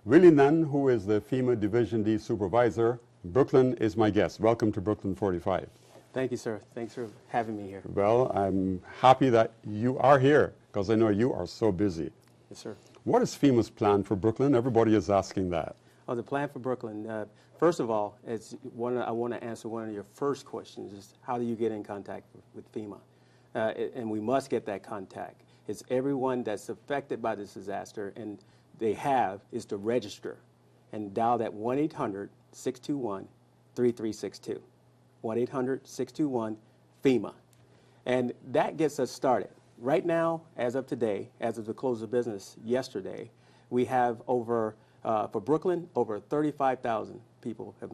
Willie Nunn, who is the FEMA Division D Supervisor. Brooklyn is my guest. Welcome to Brooklyn45. Thank you, sir. Thanks for having me here. Well, I'm happy that you are here because I know you are so busy. Yes, sir. What is FEMA's plan for Brooklyn? Everybody is asking that. Oh, the plan for Brooklyn. First of all, I want to answer one of your first questions, is how do you get in contact with FEMA? And we must get that contact. It's everyone that's affected by this disaster, and is to register and dial that 1-800-621-3362. 1-800-621-FEMA. And that gets us started. Right now, as of today, as of the close of business yesterday, we have for Brooklyn, over 35,000 people have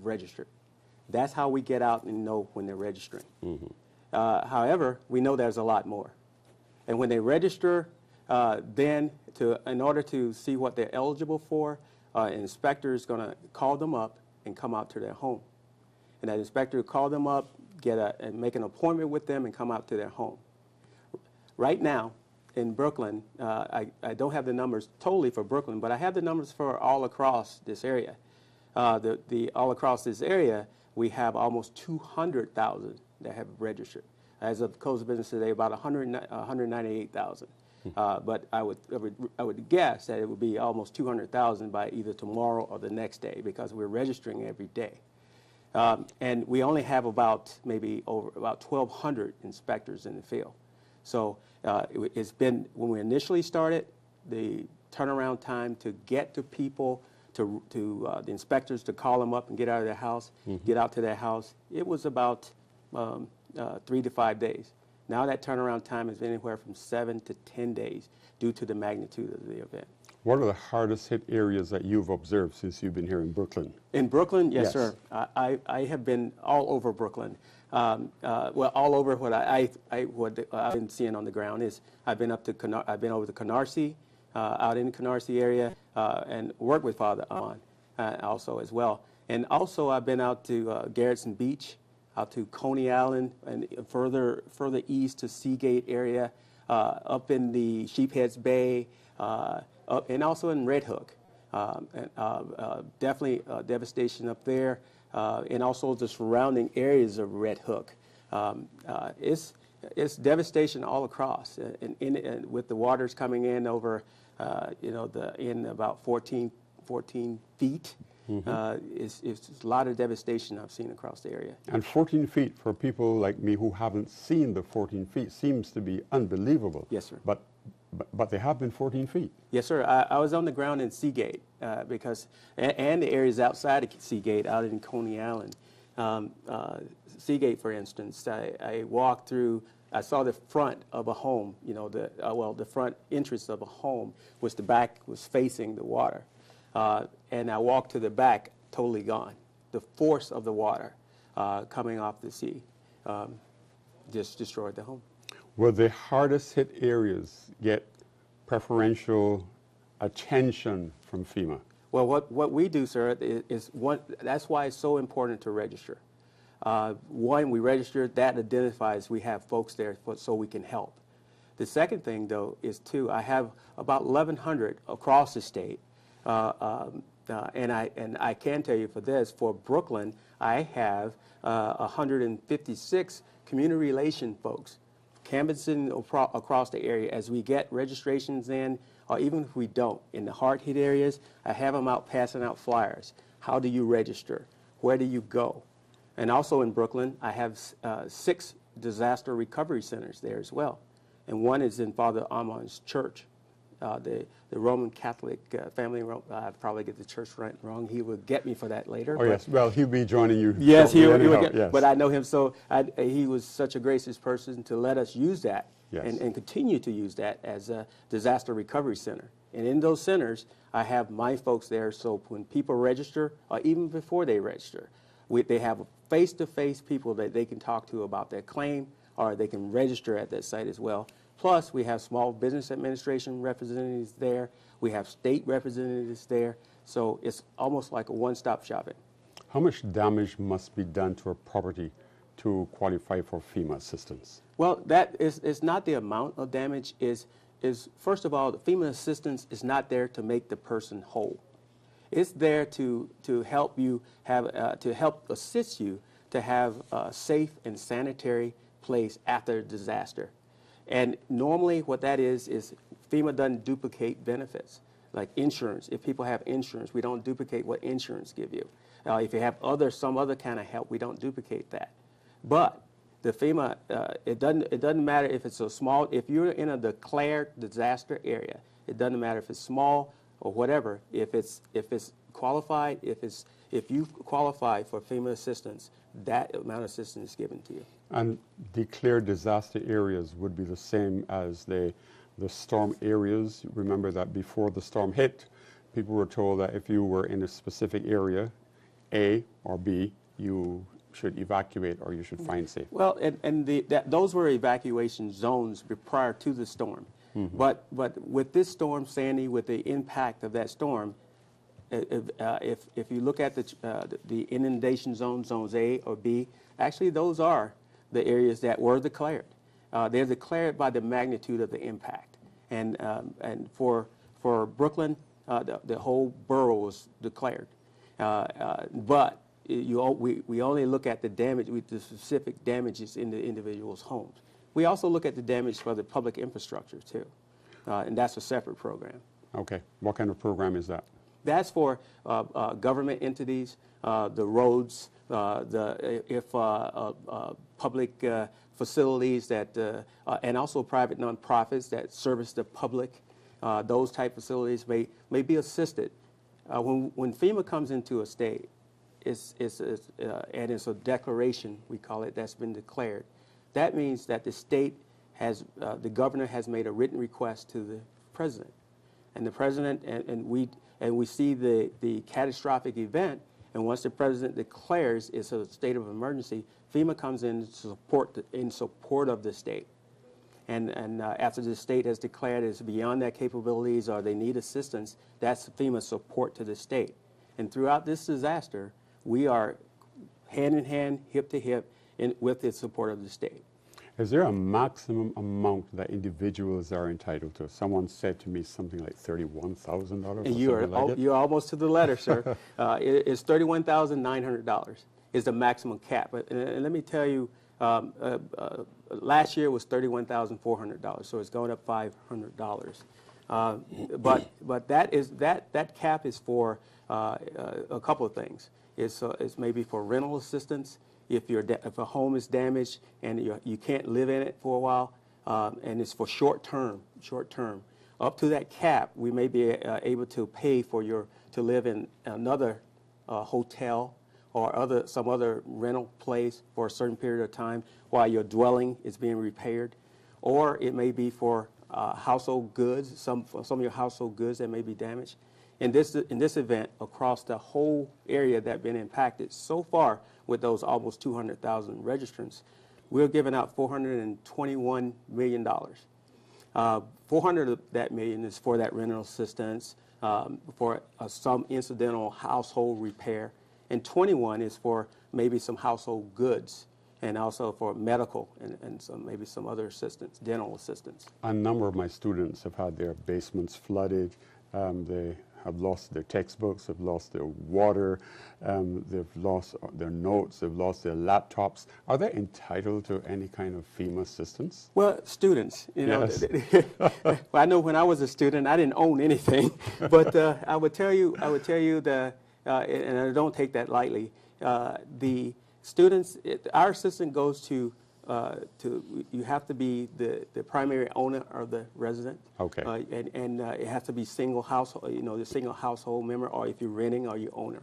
registered. That's how we get out and know when they're registering. Mm-hmm. However, we know there's a lot more. And when they register, in order to see what they're eligible for, an inspector is going to call them up and come out to their home. And that inspector will call them up, and make an appointment with them and come out to their home. Right now, in Brooklyn, I don't have the numbers totally for Brooklyn, but I have the numbers for all across this area. All across this area, we have almost 200,000 that have registered. As of close of business today, about 198,000. But I would guess that it would be almost 200,000 by either tomorrow or the next day, because we're registering every day. And we only have about 1,200 inspectors in the field. So it's been, when we initially started, the turnaround time to get to people, to the inspectors to call them up and get out of their house, get out to their house, it was about 3 to 5 days. Now that turnaround time is anywhere from 7 to 10 days due to the magnitude of the event. What are the hardest hit areas that you've observed since you've been here in Brooklyn? In Brooklyn, yes, sir. I have been all over Brooklyn. Well, all over what I've been seeing on the ground is I've been over to Canarsie, out in the Canarsie area, and worked with Father on also as well. And also I've been out to Garrison Beach, out to Coney Island, and further east to Seagate area, up in the Sheepheads Bay, and also in Red Hook. Definitely devastation up there, and also the surrounding areas of Red Hook. It's devastation all across, and with the waters coming in over, in about 14 feet. It's a lot of devastation I've seen across the area. And 14 feet, for people like me who haven't seen the 14 feet, seems to be unbelievable. Yes, sir. But they have been 14 feet. Yes, sir. I was on the ground in Seagate, and the areas outside of Seagate, out in Coney Island. Seagate, for instance, I walked through. I saw the front of a home. The front entrance of a home the back was facing the water. And I walked to the back, totally gone. The force of the water coming off the sea just destroyed the home. Will the hardest hit areas get preferential attention from FEMA? Well, what we do, sir, is that's why it's so important to register. One, we register, that identifies we have folks there so we can help. The second thing, though, is I have about 1,100 across the state. And I can tell you for Brooklyn, I have 156 community relation folks canvassing across the area as we get registrations in, or even if we don't. In the hard hit areas, I have them out passing out flyers. How do you register? Where do you go? And also in Brooklyn, I have 6 disaster recovery centers there as well. And one is in Father Amon's church. The Roman Catholic family, I probably get the church wrong. He will get me for that later. Oh, yes. Well, he'll be joining you. Yes, he will get yes. But I know him, so he was such a gracious person to let us use that, yes, and continue to use that as a disaster recovery center. And in those centers, I have my folks there, so when people register, or even before they register, they have face-to-face people that they can talk to about their claim, or they can register at that site as well. Plus, we have Small Business Administration representatives there. We have state representatives there. So it's almost like a one-stop shopping. How much damage must be done to a property to qualify for FEMA assistance? Well, that is not the amount of damage. Is first of all, the FEMA assistance is not there to make the person whole. It's there to help you have to help assist you to have a safe and sanitary place after a disaster. And normally what that is FEMA doesn't duplicate benefits like insurance. If people have insurance, we don't duplicate what insurance give you. If you have some other kind of help, we don't duplicate that. But the FEMA, it doesn't matter if it's a small, if you're in a declared disaster area, it doesn't matter if it's small or whatever. If it's qualified, if you qualify for FEMA assistance, that amount of assistance is given to you. And declared disaster areas would be the same as the storm areas. Remember that before the storm hit, people were told that if you were in a specific area, A or B, you should evacuate or you should find safe. Well, and those were evacuation zones prior to the storm. Mm-hmm. But with this storm, Sandy, with the impact of that storm, if you look at the inundation zones A or B, actually those are the areas that were declared. They're declared by the magnitude of the impact. And for Brooklyn, the whole borough was declared. But we only look at the damage, the specific damages in the individual's homes. We also look at the damage for the public infrastructure too, and that's a separate program. Okay, what kind of program is that? That's for government entities, the roads, public facilities that, and also private nonprofits that service the public. Those type facilities may be assisted. When FEMA comes into a state, and it's a declaration, we call it, that's been declared. That means that the state has, the governor has made a written request to the president. And the president, and we see the catastrophic event, and once the president declares it's a state of emergency, FEMA comes in support of the state. And after the state has declared it's beyond their capabilities or they need assistance, that's FEMA's support to the state. And throughout this disaster, we are hand in hand, hip to hip, with the support of the state. Is there a maximum amount that individuals are entitled to? Someone said to me something like $31,000. And you're almost to the letter, sir. It's $31,900 is the maximum cap. And let me tell you, last year was $31,400, so it's going up $500. But that cap is for a couple of things. It's maybe for rental assistance. If a home is damaged and you can't live in it for a while, and it's for short term. Up to that cap, we may be able to pay for to live in another hotel or some other rental place for a certain period of time while your dwelling is being repaired, or it may be for household goods, some of your household goods that may be damaged. In this event, across the whole area that been impacted so far, with those almost 200,000 registrants, we're giving out $421 million. 400 of that million is for that rental assistance, for some incidental household repair, and 21 is for maybe some household goods, and also for medical and maybe some other assistance, dental assistance. A number of my students have had their basements flooded. They have lost their textbooks, have lost their water, they've lost their notes, they've lost their laptops. Are they entitled to any kind of FEMA assistance? Well, students, Yes. I know when I was a student, I didn't own anything, but I would tell you and I don't take that lightly, the students, our assistance goes to you have to be the primary owner of the resident. Okay. And it has to be single household, the single household member, or if you're renting, or you owner.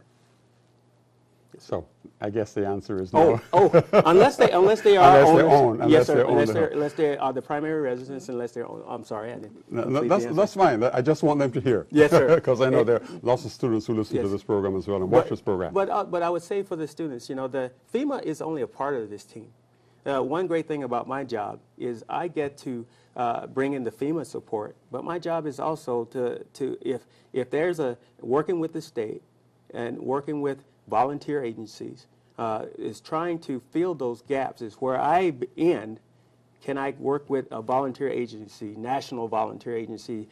So I guess the answer is no. Unless they are unless owners. Unless Yes, sir. they own Unless they are the primary residents, unless they're owners. I'm sorry, I didn't. That's fine. I just want them to hear. Yes, sir. Because I know there are lots of students who listen to this program as well and watch this program. But I would say for the students, the FEMA is only a part of this team. One great thing about my job is I get to bring in the FEMA support, but my job is also to if there's working with the state and working with volunteer agencies, is trying to fill those gaps is where I end Can I work with a volunteer agency, national volunteer agency,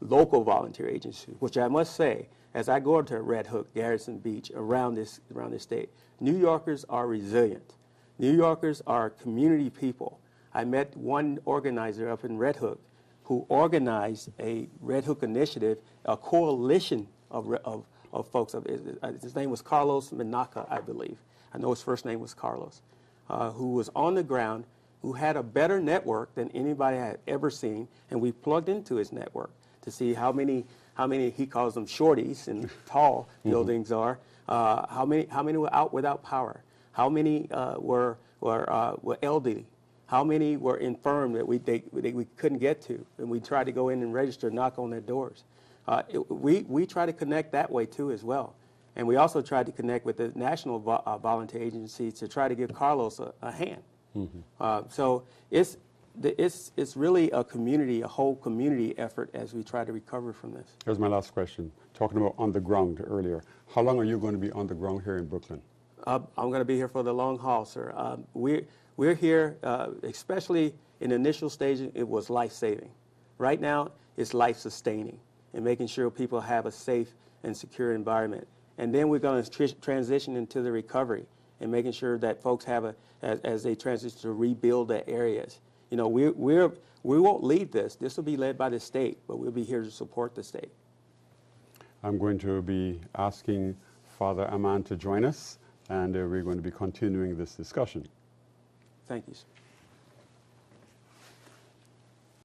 local volunteer agency, which I must say, as I go to Red Hook, Garrison Beach, around this state, New Yorkers are resilient. New Yorkers are community people. I met one organizer up in Red Hook who organized a Red Hook initiative, a coalition of folks. His name was Carlos Menaka, I believe. I know his first name was Carlos, who was on the ground, who had a better network than anybody I had ever seen, and we plugged into his network to see how many he calls them shorties and tall buildings are, how many were out without power, how many were elderly, how many were infirm that we couldn't get to, and we tried to go in and register, knock on their doors. We try to connect that way too as well, and we also tried to connect with the national volunteer agencies to try to give Carlos a hand. So it's really a whole community effort as we try to recover from this. Here's my last question. Talking about on the ground earlier, how long are you going to be on the ground here in Brooklyn? I'm going to be here for the long haul, sir. We're here, especially in the initial stage, it was life-saving. Right now, it's life-sustaining and making sure people have a safe and secure environment. And then we're going to transition into the recovery and making sure that folks have as they transition to rebuild their areas. You know, we won't lead this. This will be led by the state, but we'll be here to support the state. I'm going to be asking Father Aman to join us, and we're going to be continuing this discussion. Thank you, sir.